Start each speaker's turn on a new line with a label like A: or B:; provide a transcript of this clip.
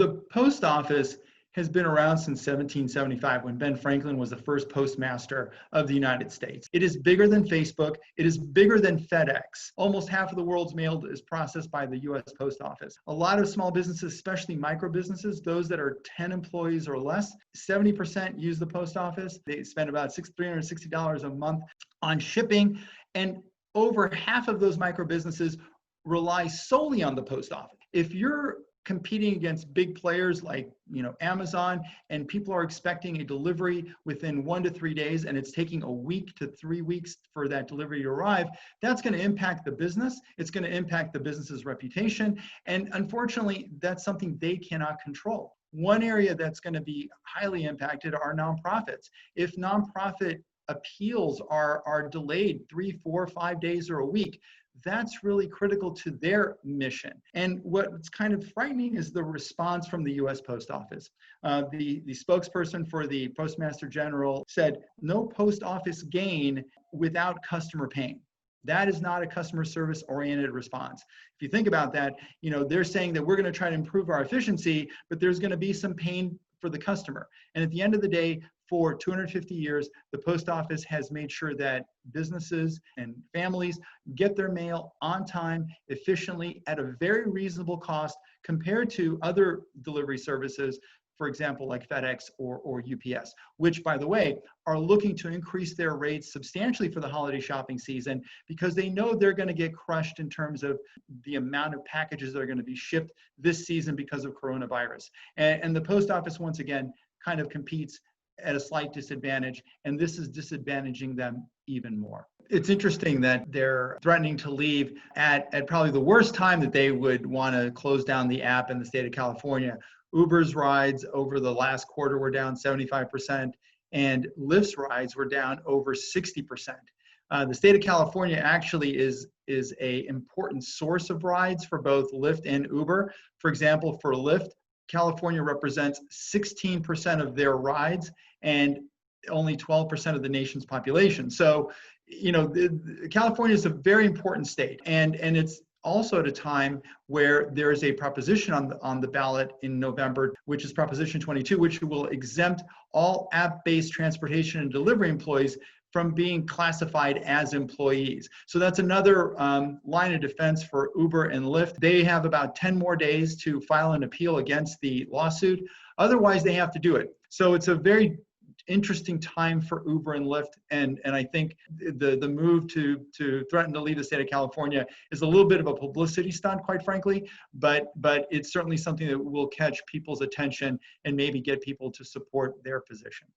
A: The post office has been around since 1775 when Ben Franklin was the first postmaster of the United States. It is bigger than Facebook. It is bigger than FedEx. Almost half of the world's mail is processed by the US Post Office. A lot of small businesses, especially micro businesses, those that are 10 employees or less, 70% use the post office. They spend about $360 a month on shipping, and over half of those micro businesses rely solely on the post office. If you're competing against big players like Amazon, and people are expecting a delivery within 1 to 3 days, and it's taking a week to 3 weeks for that delivery to arrive, that's going to impact the business. It's going to impact the business's reputation, and unfortunately, that's something they cannot control. One area that's going to be highly impacted are nonprofits. If nonprofit appeals are delayed 3, 4, 5 days or a week, that's really critical to their mission. And what's kind of frightening is the response from the US Post Office. The spokesperson for the Postmaster General said, "No post office gain without customer pain." That is not a customer service oriented response. If you think about that, they're saying that we're going to try to improve our efficiency, but there's going to be some pain for the customer. And at the end of the day, for 250 years, the post office has made sure that businesses and families get their mail on time, efficiently, at a very reasonable cost compared to other delivery services, for example, like FedEx or UPS, which, by the way, are looking to increase their rates substantially for the holiday shopping season because they know they're going to get crushed in terms of the amount of packages that are going to be shipped this season because of coronavirus. And the post office, once again, kind of competes at a slight disadvantage, and this is disadvantaging them even more. It's interesting that they're threatening to leave at probably the worst time that they would want to close down the app in the state of California. Uber's rides over the last quarter were down 75%, and Lyft's rides were down over 60%. The state of California actually is an important source of rides for both Lyft and Uber. For example, for Lyft, California represents 16% of their rides and only 12% of the nation's population. So, California is a very important state, and it's also at a time where there is a proposition on the ballot in November, which is Proposition 22, which will exempt all app-based transportation and delivery employees from being classified as employees. So that's another line of defense for Uber and Lyft. They have about 10 more days to file an appeal against the lawsuit. Otherwise, they have to do it. So it's a very interesting time for Uber and Lyft, and I think the move to threaten to leave the state of California is a little bit of a publicity stunt, quite frankly, but it's certainly something that will catch people's attention and maybe get people to support their position.